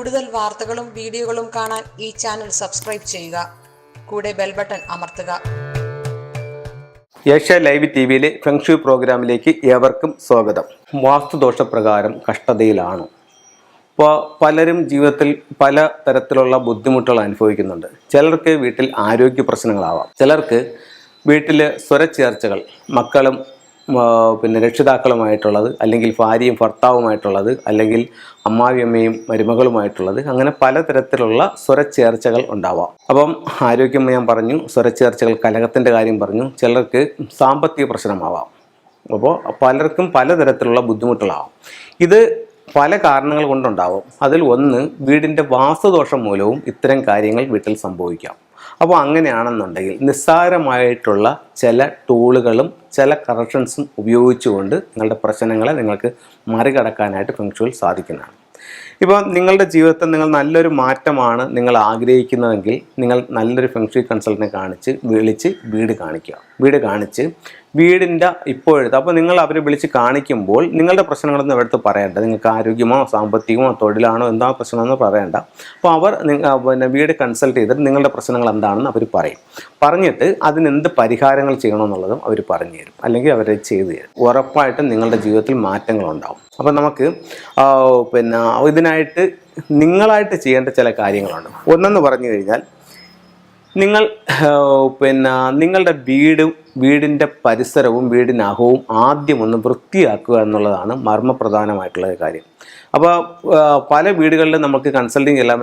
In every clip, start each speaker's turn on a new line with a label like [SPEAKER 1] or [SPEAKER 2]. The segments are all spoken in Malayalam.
[SPEAKER 1] കൂടുതൽ വാർത്തകളും വീഡിയോകളും കാണാൻ ഈ ചാനൽ സബ്സ്ക്രൈബ് ചെയ്യുക. കൂടെ ബെൽ ബട്ടൺ അമർത്തുക.
[SPEAKER 2] ഏഷ്യ ലൈവ് ടിവിയിലെ ഫെങ്ഷു പ്രോഗ്രാമിലേക്ക് ഏവർക്കും സ്വാഗതം. വാസ്തുദോഷപ്രകാരം കഷ്ടതയിലാണ്. ഇപ്പോൾ പലരും ജീവിതത്തിൽ പല തരത്തിലുള്ള ബുദ്ധിമുട്ടുകൾ അനുഭവിക്കുന്നുണ്ട്. ചിലർക്ക് വീട്ടിൽ ആരോഗ്യ പ്രശ്നങ്ങളാവാം, ചിലർക്ക് വീട്ടിൽ സ്വരച്ചേർച്ചകൾ, മക്കളും രക്ഷിതാക്കളുമായിട്ടുള്ളത്, അല്ലെങ്കിൽ ഭാര്യയും ഭർത്താവുമായിട്ടുള്ളത്, അല്ലെങ്കിൽ അമ്മാവിയമ്മയും മരുമകളുമായിട്ടുള്ളത്, അങ്ങനെ പലതരത്തിലുള്ള സ്വരച്ചേർച്ചകൾ ഉണ്ടാവാം. അപ്പം ആരോഗ്യം ഞാൻ പറഞ്ഞു, സ്വരച്ചേർച്ചകൾ, കലഹത്തിൻ്റെ കാര്യം പറഞ്ഞു, ചിലർക്ക് സാമ്പത്തിക പ്രശ്നമാവാം. അപ്പോൾ പലർക്കും പലതരത്തിലുള്ള ബുദ്ധിമുട്ടുകളാവാം. ഇത് പല കാരണങ്ങൾ കൊണ്ടുണ്ടാവും. അതിൽ ഒന്ന്, വീടിൻ്റെ വാസ്തുദോഷം മൂലവും ഇത്തരം കാര്യങ്ങൾ വീട്ടിൽ സംഭവിക്കാം. അപ്പോൾ അങ്ങനെയാണെന്നുണ്ടെങ്കിൽ നിസ്സാരമായിട്ടുള്ള ചില ടൂളുകളും ചില കറക്ഷൻസും ഉപയോഗിച്ചുകൊണ്ട് നിങ്ങളുടെ പ്രശ്നങ്ങളെ നിങ്ങൾക്ക് മറികടക്കാനായിട്ട് ഫെങ്ഷുയിൽ സാധിക്കുന്നതാണ്. ഇപ്പോൾ നിങ്ങളുടെ ജീവിതത്തിൽ നിങ്ങൾ നല്ലൊരു മാറ്റമാണ് നിങ്ങൾ ആഗ്രഹിക്കുന്നതെങ്കിൽ നിങ്ങൾ നല്ലൊരു ഫെങ്ഷു കൺസൾട്ടനെ വിളിച്ച് വീട് കാണിച്ച് വീടിൻ്റെ ഇപ്പോഴത്തെ, അപ്പോൾ നിങ്ങൾ അവരെ വിളിച്ച് കാണിക്കുമ്പോൾ നിങ്ങളുടെ പ്രശ്നങ്ങളൊന്നും എടുത്ത് പറയേണ്ട. നിങ്ങൾക്ക് ആരോഗ്യമോ സാമ്പത്തികമോ തൊഴിലാണോ എന്താ പ്രശ്നമെന്ന് പറയേണ്ട. അപ്പോൾ അവർ വീട് കൺസൾട്ട് ചെയ്തിട്ട് നിങ്ങളുടെ പ്രശ്നങ്ങൾ എന്താണെന്ന് അവർ പറയും. പറഞ്ഞിട്ട് അതിനെന്ത് പരിഹാരങ്ങൾ ചെയ്യണമെന്നുള്ളതും അവർ പറഞ്ഞു തരും, അല്ലെങ്കിൽ അവർ ചെയ്തു തരും. ഉറപ്പായിട്ടും നിങ്ങളുടെ ജീവിതത്തിൽ മാറ്റങ്ങളുണ്ടാവും. അപ്പോൾ നമുക്ക് ഇതിനായിട്ട് നിങ്ങളായിട്ട് ചെയ്യേണ്ട ചില കാര്യങ്ങളുണ്ട്. ഒന്നെന്ന് പറഞ്ഞു കഴിഞ്ഞാൽ, നിങ്ങളുടെ വീടിൻ്റെ പരിസരവും വീടിനകവും ആദ്യം ഒന്ന് വൃത്തിയാക്കുക എന്നുള്ളതാണ് മർമ്മപ്രധാനമായിട്ടുള്ള കാര്യം. അപ്പോൾ പല വീടുകളിലും നമുക്ക് കൺസൾട്ടിങ് എല്ലാം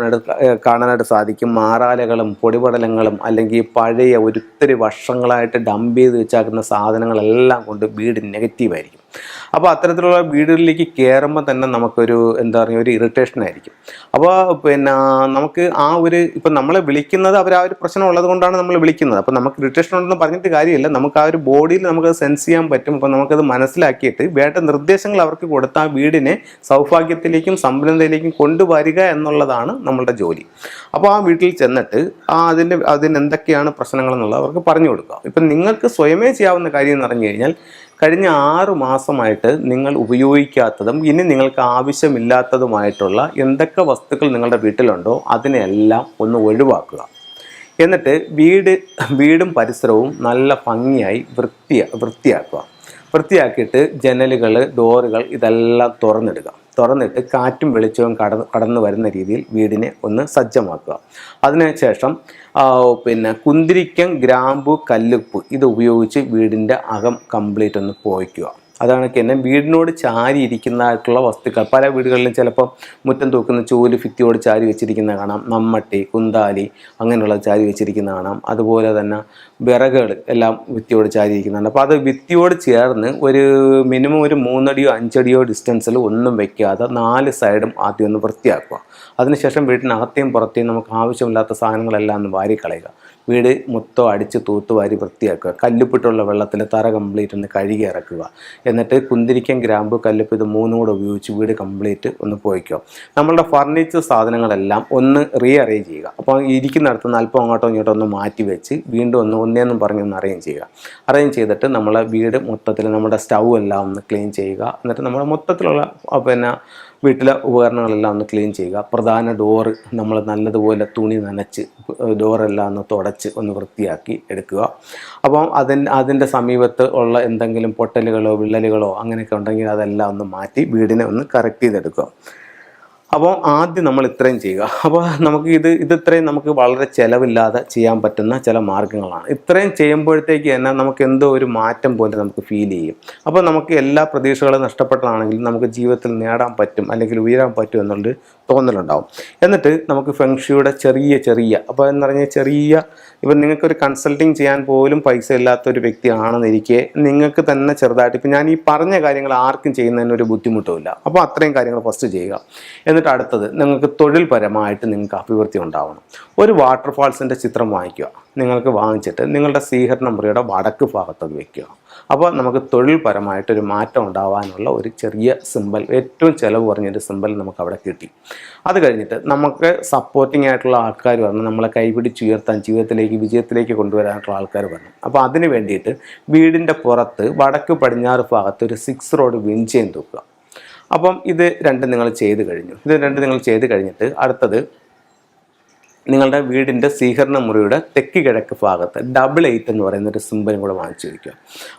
[SPEAKER 2] കാണാനായിട്ട് സാധിക്കും. മാറാലകളും പൊടിപടലങ്ങളും അല്ലെങ്കിൽ പഴയ ഒത്തിരി വർഷങ്ങളായിട്ട് ഡംപ് ചെയ്ത് വെച്ചാക്കുന്ന സാധനങ്ങളെല്ലാം കൊണ്ട് വീട് നെഗറ്റീവായിരിക്കും. അപ്പോൾ അത്തരത്തിലുള്ള വീടുകളിലേക്ക് കയറുമ്പോൾ തന്നെ നമുക്കൊരു ഒരു ഇറിറ്റേഷൻ ആയിരിക്കും. അപ്പോൾ നമുക്ക് ഇപ്പം നമ്മളെ വിളിക്കുന്നത് അവർ ഒരു പ്രശ്നം ഉള്ളത് കൊണ്ടാണ് നമ്മൾ വിളിക്കുന്നത്. അപ്പോൾ നമുക്ക് ഇറിറ്റേഷൻ ഉണ്ടെന്ന് പറഞ്ഞിട്ട് കാര്യമില്ല. നമുക്ക് ഒരു ബോഡിയിൽ നമുക്കത് സെൻസ് ചെയ്യാൻ പറ്റും. അപ്പോൾ നമുക്കത് മനസ്സിലാക്കിയിട്ട് വേണ്ട നിർദ്ദേശങ്ങൾ അവർക്ക് കൊടുത്ത് ആ വീടിനെ സൗഭാഗ്യത്തിലേക്കും സമ്പന്നതയിലേക്കും കൊണ്ടുവരിക എന്നുള്ളതാണ് നമ്മളുടെ ജോലി. അപ്പോൾ ആ വീട്ടിൽ ചെന്നിട്ട് അതിന് എന്തൊക്കെയാണ് പ്രശ്നങ്ങളെന്നുള്ളത് അവർക്ക് പറഞ്ഞു കൊടുക്കുക. ഇപ്പം നിങ്ങൾക്ക് സ്വയമേ ചെയ്യാവുന്ന കാര്യം എന്ന് പറഞ്ഞു കഴിഞ്ഞാൽ, കഴിഞ്ഞ 6 മാസമായിട്ട് നിങ്ങൾ ഉപയോഗിക്കാത്തതും ഇനി നിങ്ങൾക്ക് ആവശ്യമില്ലാത്തതുമായിട്ടുള്ള എന്തൊക്കെ വസ്തുക്കൾ നിങ്ങളുടെ വീട്ടിലുണ്ടോ അതിനെല്ലാം ഒന്ന് ഒഴിവാക്കുക. എന്നിട്ട് വീടും പരിസരവും നല്ല ഭംഗിയായി വൃത്തിയാക്കിയിട്ട് ജനലുകൾ, ഡോറുകൾ ഇതെല്ലാം തുറന്നിട്ട് കാറ്റും വെളിച്ചവും കടന്നു വരുന്ന രീതിയിൽ വീടിനെ ഒന്ന് സജ്ജമാക്കുക. അതിനുശേഷം കുന്തിരിക്കം, ഗ്രാമ്പു, കല്ലുപ്പ് ഇത് ഉപയോഗിച്ച് വീടിൻ്റെ അകം കംപ്ലീറ്റ് ഒന്ന് പോയിക്കുക. അതാണ് തന്നെ വീടിനോട് ചാരി ഇരിക്കുന്നതായിട്ടുള്ള വസ്തുക്കൾ. പല വീടുകളിലും ചിലപ്പോൾ മുറ്റം തൂക്കുന്ന ചൂല് ഭിത്തിയോട് ചാരി വെച്ചിരിക്കുന്ന കാണാം. മമ്മട്ടി, കുന്താലി അങ്ങനെയുള്ള ചാരി വെച്ചിരിക്കുന്ന കാണാം. അതുപോലെ തന്നെ വിറകുകൾ എല്ലാം ഭിത്തിയോട് ചാരി ഇരിക്കുന്നുണ്ട്. അപ്പോൾ അത് ഭിത്തിയോട് ചേർന്ന് മിനിമം 3 അടിയോ 5 അടിയോ ഡിസ്റ്റൻസിൽ ഒന്നും വെക്കാതെ 4 സൈഡും ആദ്യം ഒന്ന് വൃത്തിയാക്കുക. അതിനുശേഷം വീട്ടിനകത്തെയും പുറത്തെയും നമുക്ക് ആവശ്യമില്ലാത്ത സാധനങ്ങളെല്ലാം ഒന്ന് വാരിക്കളയുക. വീട് മൊത്തം അടിച്ച് തൂത്തുവാരി വൃത്തിയാക്കുക. കല്ലുപ്പിട്ടുള്ള വെള്ളത്തിൽ തറ കംപ്ലീറ്റ് ഒന്ന് കഴുകി ഇറക്കുക. എന്നിട്ട് കുന്തിരിക്കം, ഗ്രാമ്പു, കല്ലുപ്പ് ഇത് 3 കൂടെ ഉപയോഗിച്ച് വീട് കംപ്ലീറ്റ് ഒന്ന് പോയിക്കുക. നമ്മളുടെ ഫർണിച്ചർ സാധനങ്ങളെല്ലാം ഒന്ന് റീഅറേഞ്ച് ചെയ്യുക. അപ്പോൾ ഇരിക്കുന്നിടത്ത് നിന്ന് അല്പം അങ്ങോട്ടോ ഇങ്ങോട്ടോ ഒന്ന് മാറ്റി വെച്ച് വീണ്ടും ഒന്നേന്നും പറഞ്ഞൊന്ന് അറേഞ്ച് ചെയ്യുക. അറേഞ്ച് ചെയ്തിട്ട് നമ്മളെ വീട് മൊത്തത്തിൽ നമ്മുടെ സ്റ്റൗ എല്ലാം ഒന്ന് ക്ലീൻ ചെയ്യുക. എന്നിട്ട് നമ്മുടെ മൊത്തത്തിലുള്ള വീട്ടിലെ ഉപകരണങ്ങളെല്ലാം ഒന്ന് ക്ലീൻ ചെയ്യുക. പ്രധാന ഡോറ് നമ്മൾ നല്ലതുപോലെ തുണി നനച്ച് ഡോറെല്ലാം ഒന്ന് തുടച്ച് ഒന്ന് വൃത്തിയാക്കി എടുക്കുക. അപ്പം അതിൻ്റെ സമീപത്ത് ഉള്ള എന്തെങ്കിലും പൊട്ടലുകളോ വിള്ളലുകളോ അങ്ങനെയൊക്കെ ഉണ്ടെങ്കിൽ അതെല്ലാം ഒന്ന് മാറ്റി വീടിനെ ഒന്ന് കറക്റ്റ് ചെയ്തെടുക്കുക. അപ്പോൾ ആദ്യം നമ്മൾ ഇത്രയും ചെയ്യുക. അപ്പോൾ നമുക്ക് ഇത്രയും നമുക്ക് വളരെ ചിലവില്ലാതെ ചെയ്യാൻ പറ്റുന്ന ചില മാർഗ്ഗങ്ങളാണ്. ഇത്രയും ചെയ്യുമ്പോഴത്തേക്ക് തന്നെ നമുക്ക് എന്തോ ഒരു മാറ്റം പോലെ നമുക്ക് ഫീൽ ചെയ്യും. അപ്പോൾ നമുക്ക് എല്ലാ പ്രതീക്ഷകളും നഷ്ടപ്പെട്ടതാണെങ്കിലും നമുക്ക് ജീവിതത്തിൽ നേടാൻ പറ്റും, അല്ലെങ്കിൽ ഉയരാൻ പറ്റും എന്നുള്ളൊരു തോന്നലുണ്ടാവും. എന്നിട്ട് നമുക്ക് ഫെങ്ഷുയുടെ ചെറിയ അപ്പോൾ എന്ന് പറഞ്ഞാൽ ഇപ്പം നിങ്ങൾക്കൊരു കൺസൾട്ടിങ് ചെയ്യാൻ പോലും പൈസ ഇല്ലാത്തൊരു വ്യക്തിയാണെന്നിരിക്കെ നിങ്ങൾക്ക് തന്നെ ചെറുതായിട്ട്, ഇപ്പം ഞാൻ ഈ പറഞ്ഞ കാര്യങ്ങൾ ആർക്കും ചെയ്യുന്നതിനൊരു ബുദ്ധിമുട്ടുമില്ല. അപ്പോൾ അത്രയും കാര്യങ്ങൾ ഫസ്റ്റ് ചെയ്യുക. എന്നിട്ട് അടുത്തത്, നിങ്ങൾക്ക് തൊഴിൽപരമായിട്ട് നിങ്ങൾക്ക് അഭിവൃദ്ധി ഉണ്ടാവണം. ഒരു വാട്ടർഫാൾസിൻ്റെ ചിത്രം വാങ്ങിച്ചിട്ട് നിങ്ങളുടെ സ്വീകരണ മുറിയുടെ വടക്ക് ഭാഗത്തത് വയ്ക്കുക. അപ്പോൾ നമുക്ക് തൊഴിൽപരമായിട്ടൊരു മാറ്റം ഉണ്ടാവാനുള്ള ഒരു ചെറിയ സിമ്പൽ, ഏറ്റവും ചിലവ് കുറഞ്ഞൊരു സിമ്പൽ നമുക്ക് അവിടെ കിട്ടി. അത് കഴിഞ്ഞിട്ട് നമുക്ക് സപ്പോർട്ടിംഗ് ആയിട്ടുള്ള ആൾക്കാർ വരണം, നമ്മളെ കൈപിടിച്ചുയർത്താൻ, വിജയത്തിലേക്ക് കൊണ്ടുവരാനായിട്ടുള്ള ആൾക്കാർ വരണം. അപ്പോൾ അതിന് വേണ്ടിയിട്ട് വീടിൻ്റെ പുറത്ത് വടക്ക് പടിഞ്ഞാറ് ഭാഗത്ത് ഒരു 6 റോഡ് വിൻചെയിൻ തൂക്കുക. അപ്പം ഇത് രണ്ടും നിങ്ങൾ ചെയ്ത് കഴിഞ്ഞു. ഇത് രണ്ടും നിങ്ങൾ ചെയ്ത് കഴിഞ്ഞിട്ട് അടുത്തത് നിങ്ങളുടെ വീടിൻ്റെ സ്വീകരണ മുറിയുടെ തെക്ക് കിഴക്ക് ഭാഗത്ത് 88 എന്ന് പറയുന്നൊരു സിമ്പലും കൂടെ വാങ്ങിച്ചു വയ്ക്കുക.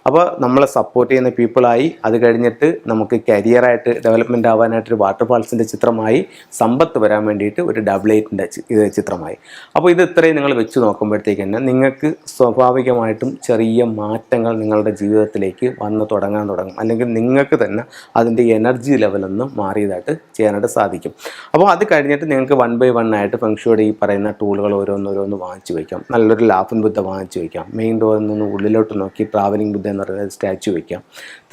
[SPEAKER 2] അപ്പോൾ നമ്മളെ സപ്പോർട്ട് ചെയ്യുന്ന പീപ്പിളായി, അത് കഴിഞ്ഞിട്ട് നമുക്ക് കരിയറായിട്ട് ഡെവലപ്മെൻറ്റ് ആവാനായിട്ടൊരു വാട്ടർഫാൾസിൻ്റെ ചിത്രമായി, സമ്പത്ത് വരാൻ വേണ്ടിയിട്ട് ഒരു 88ൻ്റെ ചിത്രമായി. അപ്പോൾ ഇത് ഇത്രയും നിങ്ങൾ വെച്ച് നോക്കുമ്പോഴത്തേക്ക് തന്നെ നിങ്ങൾക്ക് സ്വാഭാവികമായിട്ടും ചെറിയ മാറ്റങ്ങൾ നിങ്ങളുടെ ജീവിതത്തിലേക്ക് വന്ന് തുടങ്ങും. അല്ലെങ്കിൽ നിങ്ങൾക്ക് തന്നെ അതിൻ്റെ എനർജി ലെവലൊന്നും മാറിയതായിട്ട് ചെയ്യാനായിട്ട് സാധിക്കും. അപ്പോൾ അത് കഴിഞ്ഞിട്ട് നിങ്ങൾക്ക് 1 by 1 ആയിട്ട് ഫെങ്ഷുയുടെ ഈ പറയുന്ന ടൂളുകൾ ഓരോന്നോരോന്ന് വാങ്ങിച്ചു വയ്ക്കാം. നല്ലൊരു ലാഫിൻ ബുദ്ധ വാങ്ങിച്ചു വയ്ക്കാം. മെയിൻ ഡോറിൽ നിന്ന് ഉള്ളിലോട്ട് നോക്കി ട്രാവലിംഗ് ബുദ്ധ എന്ന് പറയുന്ന സ്റ്റാച്ചു വയ്ക്കാം.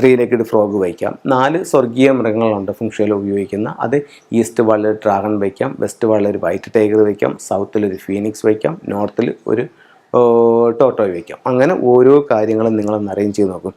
[SPEAKER 2] 3 legged ഫ്രോഗ് വയ്ക്കാം. 4 സ്വർഗീയ മൃഗങ്ങളുണ്ട് ഫെങ്ഷുയിൽ ഉപയോഗിക്കുന്ന. അത് ഈസ്റ്റ് വാളിൽ ഒരു ഡ്രാഗൺ വയ്ക്കാം, വെസ്റ്റ് വാളിൽ ഒരു വൈറ്റ് ടൈഗർ വയ്ക്കാം, സൗത്തിൽ ഒരു ഫീനിക്സ് വയ്ക്കാം, നോർത്തിൽ ഒരു ടോട്ടോയ് വയ്ക്കാം. അങ്ങനെ ഓരോ കാര്യങ്ങളും നിങ്ങളൊന്ന് അറേഞ്ച് ചെയ്ത് നോക്കും.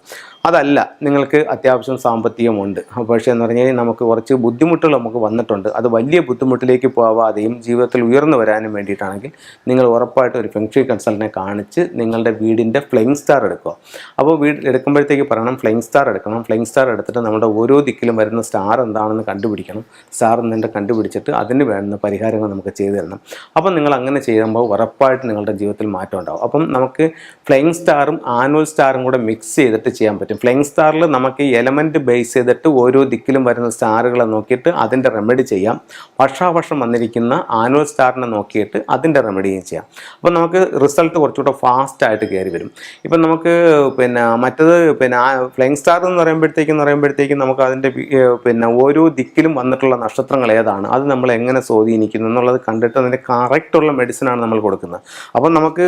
[SPEAKER 2] അതല്ല നിങ്ങൾക്ക് അത്യാവശ്യം സാമ്പത്തികമുണ്ട്, പക്ഷേ എന്ന് പറഞ്ഞാൽ നമുക്ക് കുറച്ച് ബുദ്ധിമുട്ടുകൾ നമുക്ക് വന്നിട്ടുണ്ട്, അത് വലിയ ബുദ്ധിമുട്ടിലേക്ക് പോവാതെയും ജീവിതത്തിൽ ഉയർന്നു വരാനും വേണ്ടിയിട്ടാണെങ്കിൽ നിങ്ങൾ ഉറപ്പായിട്ട് ഒരു ഫെങ്ഷി കൺസൾട്ടനെ കാണിച്ച് നിങ്ങളുടെ വീടിൻ്റെ ഫ്ലെയിങ് സ്റ്റാർ എടുക്കുക. അപ്പോൾ വീട് എടുക്കുമ്പോഴത്തേക്ക് പറയണം ഫ്ലെയിങ് സ്റ്റാർ എടുക്കണം. ഫ്ലെയിങ് സ്റ്റാർ എടുത്തിട്ട് നമ്മുടെ ഓരോ ദിക്കിലും വരുന്ന സ്റ്റാർ എന്താണെന്ന് കണ്ടുപിടിക്കണം. സ്റ്റാർ എന്നിട്ട് കണ്ടുപിടിച്ചിട്ട് അതിന് വേണ്ടുന്ന പരിഹാരങ്ങൾ നമുക്ക് ചെയ്തു തരണം. അപ്പം നിങ്ങൾ അങ്ങനെ ചെയ്യുമ്പോൾ ഉറപ്പായിട്ട് നിങ്ങളുടെ ജീവിതത്തിൽ മാറ്റം ഉണ്ടാവും. അപ്പം നമുക്ക് ഫ്ലെയിങ് സ്റ്റാറും ആനുവൽ സ്റ്റാറും കൂടെ മിക്സ് ചെയ്തിട്ട് ചെയ്യാൻ പറ്റും. ഫ്ലെയിങ് സ്റ്റാറിൽ നമുക്ക് എലമെൻറ്റ് ബേസ് ചെയ്തിട്ട് ഓരോ ദിക്കിലും വരുന്ന സ്റ്റാറുകളെ നോക്കിയിട്ട് അതിൻ്റെ റെമഡി ചെയ്യാം. വർഷാവർഷം വന്നിരിക്കുന്ന ആനുവൽ സ്റ്റാറിനെ നോക്കിയിട്ട് അതിൻ്റെ റെമഡിയും ചെയ്യാം. അപ്പോൾ നമുക്ക് റിസൾട്ട് കുറച്ചുകൂടെ ഫാസ്റ്റായിട്ട് കയറി വരും. ഇപ്പം നമുക്ക് മറ്റത് ഫ്ലെയിങ് സ്റ്റാർ എന്ന് പറയുമ്പോഴത്തേക്കും നമുക്ക് അതിൻ്റെ ഓരോ ദിക്കിലും വന്നിട്ടുള്ള നക്ഷത്രങ്ങൾ ഏതാണ്, അത് നമ്മൾ എങ്ങനെ സ്വാധീനിക്കുന്നു എന്നുള്ളത് കണ്ടിട്ട് അതിൻ്റെ കറക്റ്റുള്ള മെഡിസിനാണ് നമ്മൾ കൊടുക്കുന്നത്. അപ്പം നമുക്ക്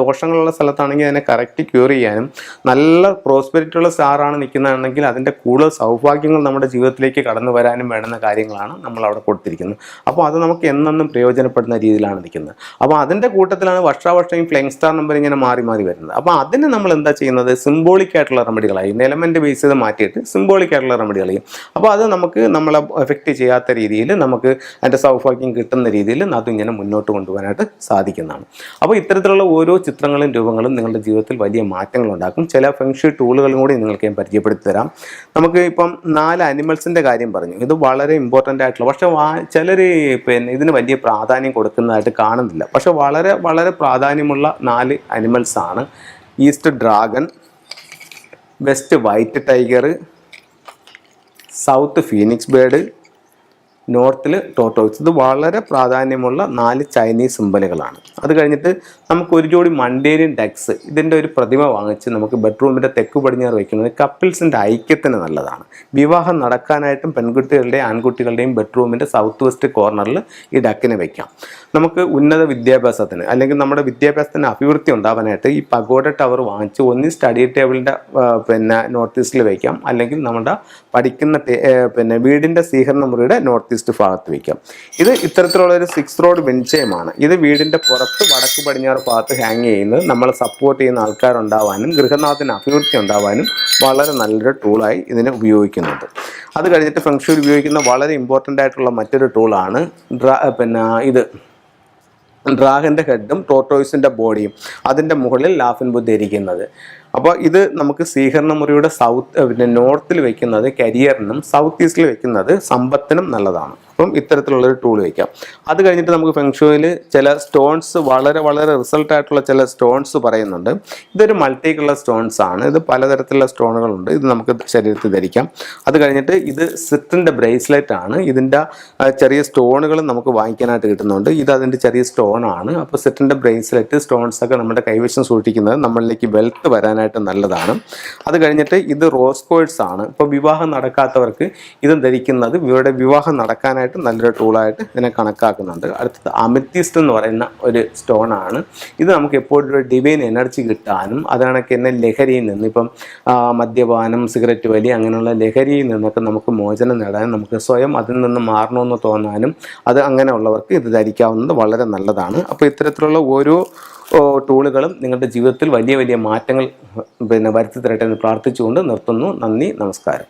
[SPEAKER 2] ദോഷങ്ങളുള്ള സ്ഥലത്താണെങ്കിൽ അതിനെ കറക്റ്റ് ക്യൂർ ചെയ്യാനും, നല്ല പ്രോസ്പെരിറ്റിയുള്ള സ്റ്റാറാണ് നിൽക്കുന്നതാണെങ്കിൽ അതിൻ്റെ കൂടുതൽ സൗഭാഗ്യങ്ങൾ നമ്മുടെ ജീവിതത്തിലേക്ക് കടന്നു വരാനും വേണ്ടുന്ന കാര്യങ്ങളാണ് നമ്മൾ അവിടെ കൊടുത്തിരിക്കുന്നത്. അപ്പോൾ അത് നമുക്ക് എന്നെന്നും പ്രയോജനപ്പെടുന്ന രീതിയിലാണ് നിൽക്കുന്നത്. അപ്പോൾ അതിൻ്റെ കൂട്ടത്തിലാണ് വർഷാവർഷം ഈ ഫ്ലെയിങ് സ്റ്റാർ നമ്പർ ഇങ്ങനെ മാറി വരുന്നത്. അപ്പോൾ അതിന് നമ്മൾ എന്താ ചെയ്യുന്നത്, സിംബോളിക് ആയിട്ടുള്ള റെമഡികളായി എലമെൻറ്റ് ബേസ് ചെയ്ത് മാറ്റിയിട്ട് സിംബോളിക് ആയിട്ടുള്ള റെമഡികൾ ചെയ്യും. അപ്പോൾ അത് നമുക്ക് നമ്മളെ എഫക്റ്റ് ചെയ്യാത്ത രീതിയിൽ നമുക്ക് അതിൻ്റെ സൗഭാഗ്യം കിട്ടുന്ന രീതിയിൽ അതിങ്ങനെ മുന്നോട്ട് കൊണ്ടുപോകാനായിട്ട് സാധിക്കുന്നതാണ്. അപ്പോൾ ഇത്തരത്തിലുള്ള ഓരോ ചിത്രങ്ങളും രൂപങ്ങളും നിങ്ങളുടെ ജീവിതത്തിൽ വലിയ മാറ്റങ്ങൾ ഉണ്ടാക്കും. ചില ഫെങ്ഷി ടൂളുകളും കൂടി നിങ്ങൾക്ക് ഞാൻ പരിചയപ്പെടുത്തി തരാം. നമുക്ക് ഇപ്പം 4 അനിമൽസിൻ്റെ കാര്യം പറഞ്ഞു. ഇത് വളരെ ഇമ്പോർട്ടൻ്റ് ആയിട്ടുള്ള, പക്ഷേ ചിലർ ഇതിന് വലിയ പ്രാധാന്യം കൊടുക്കുന്നതായിട്ട് കാണുന്നില്ല. പക്ഷേ വളരെ വളരെ പ്രാധാന്യമുള്ള 4 അനിമൽസാണ്. East dragon, west white tiger, south phoenix bird, നോർത്തിൽ ടോട്ടോയ്സ്. ഇത് വളരെ പ്രാധാന്യമുള്ള 4 ചൈനീസ് സിമ്പലുകളാണ്. അത് കഴിഞ്ഞിട്ട് നമുക്ക് ഒരു ജോഡി മണ്ടേരിയൻ ഡക്സ്, ഇതിൻ്റെ ഒരു പ്രതിമ വാങ്ങിച്ച് നമുക്ക് ബെഡ്റൂമിൻ്റെ തെക്ക് പടിഞ്ഞാറ് വയ്ക്കുന്നത് കപ്പിൾസിൻ്റെ ഐക്യത്തിന് നല്ലതാണ്. വിവാഹം നടക്കാനായിട്ടും പെൺകുട്ടികളുടെയും ആൺകുട്ടികളുടെയും ബെഡ്റൂമിൻ്റെ സൗത്ത് വെസ്റ്റ് കോർണറിൽ ഈ ഡക്കിനെ വയ്ക്കാം. നമുക്ക് ഉന്നത വിദ്യാഭ്യാസത്തിന് അല്ലെങ്കിൽ നമ്മുടെ വിദ്യാഭ്യാസത്തിന് അഭിവൃദ്ധി ഉണ്ടാവാനായിട്ട് ഈ പഗോഡ ടവർ വാങ്ങിച്ച് ഒന്നി സ്റ്റഡി ടേബിളിൻ്റെ നോർത്ത് ഈസ്റ്റിൽ വയ്ക്കാം, അല്ലെങ്കിൽ നമ്മുടെ പഠിക്കുന്ന വീടിൻ്റെ സ്വീകരണ മുറിയുടെ നോർത്ത് ഈസ്റ്റ് ഭാഗത്ത് വയ്ക്കാം. ഇത് ഇത്തരത്തിലുള്ള ഒരു 6 റോഡ് വിൻചയമാണ്. ഇത് വീടിൻ്റെ പുറത്ത് വടക്ക് പടിഞ്ഞാറ് ഭാഗത്ത് ഹാങ് ചെയ്യുന്നത് നമ്മളെ സപ്പോർട്ട് ചെയ്യുന്ന ആൾക്കാരുണ്ടാവാനും ഗൃഹനാഥത്തിന് അഭിവൃദ്ധി ഉണ്ടാവാനും വളരെ നല്ലൊരു ടൂളായി ഇതിനെ ഉപയോഗിക്കുന്നുണ്ട്. അത് കഴിഞ്ഞിട്ട് ഫെങ്ഷുയിൽ ഉപയോഗിക്കുന്ന വളരെ ഇമ്പോർട്ടൻ്റ് ആയിട്ടുള്ള മറ്റൊരു ടൂളാണ് ഇത് ഡ്രാഗൻ്റെ ഹെഡും ടോർട്ടോയ്സിൻ്റെ ബോഡിയും അതിൻ്റെ മുകളിൽ ലാഫിൻ ബുദ്ധ ഇരിക്കുന്നത്. അപ്പോൾ ഇത് നമുക്ക് സ്വീകരണ മുറിയുടെ നോർത്തിൽ വയ്ക്കുന്നത് കരിയറിനും സൗത്ത് ഈസ്റ്റിൽ വയ്ക്കുന്നത് സമ്പത്തിനും നല്ലതാണ്. അപ്പം ഇത്തരത്തിലുള്ളൊരു ടൂൾ വയ്ക്കാം. അത് കഴിഞ്ഞിട്ട് നമുക്ക് ഫെങ്ഷുയിൽ ചില സ്റ്റോൺസ് വളരെ വളരെ റിസൾട്ടായിട്ടുള്ള ചില സ്റ്റോൺസ് പറയുന്നുണ്ട്. ഇതൊരു മൾട്ടി കളർ സ്റ്റോൺസ് ആണ്. ഇത് പലതരത്തിലുള്ള സ്റ്റോണുകളുണ്ട്. ഇത് നമുക്ക് ശരീരത്തിൽ ധരിക്കാം. അത് കഴിഞ്ഞിട്ട് ഇത് സിറ്റിൻ്റെ ബ്രേസ്ലെറ്റ് ആണ്. ഇതിൻ്റെ ചെറിയ സ്റ്റോണുകൾ നമുക്ക് വാങ്ങിക്കാനായിട്ട് കിട്ടുന്നുണ്ട്. ഇത് അതിൻ്റെ ചെറിയ സ്റ്റോണാണ്. അപ്പോൾ സിറ്റിൻ്റെ ബ്രേസ്ലെറ്റ് സ്റ്റോൺസൊക്കെ നമ്മുടെ കൈവശം സൂക്ഷിക്കുന്നത് നമ്മളിലേക്ക് വെൽത്ത് വരാനായിട്ട് നല്ലതാണ്. അത് കഴിഞ്ഞിട്ട് ഇത് റോസ് കോഴ്സ് ആണ്. ഇപ്പോൾ വിവാഹം നടക്കാത്തവർക്ക് ഇത് ധരിക്കുന്നത് ഇവരുടെ വിവാഹം നടക്കാനായിട്ട് നല്ലൊരു ടൂളായിട്ട് ഇതിനെ കണക്കാക്കുന്നുണ്ട്. അടുത്തത് അമിത്തിസ്റ്റ് എന്ന് പറയുന്ന ഒരു സ്റ്റോണാണ്. ഇത് നമുക്ക് എപ്പോഴും ഒരു ഡിവൈൻ എനർജി കിട്ടാനും അതാണൊക്കെ തന്നെ ലഹരിയിൽ നിന്ന്, ഇപ്പം മദ്യപാനം, സിഗരറ്റ് വലി അങ്ങനെയുള്ള ലഹരിയിൽ നിന്നൊക്കെ നമുക്ക് മോചനം നേടാനും നമുക്ക് സ്വയം അതിൽ നിന്ന് മാറണമെന്ന് തോന്നാനും അത് അങ്ങനെയുള്ളവർക്ക് ഇത് ധരിക്കാവുന്നത് വളരെ നല്ലതാണ്. അപ്പോൾ ഇത്തരത്തിലുള്ള ഓരോ ടൂളുകളും നിങ്ങളുടെ ജീവിതത്തിൽ വലിയ വലിയ മാറ്റങ്ങൾ വരുത്തി തരട്ടെ എന്ന് പ്രാർത്ഥിച്ചുകൊണ്ട് നിർത്തുന്നു. നന്ദി, നമസ്കാരം.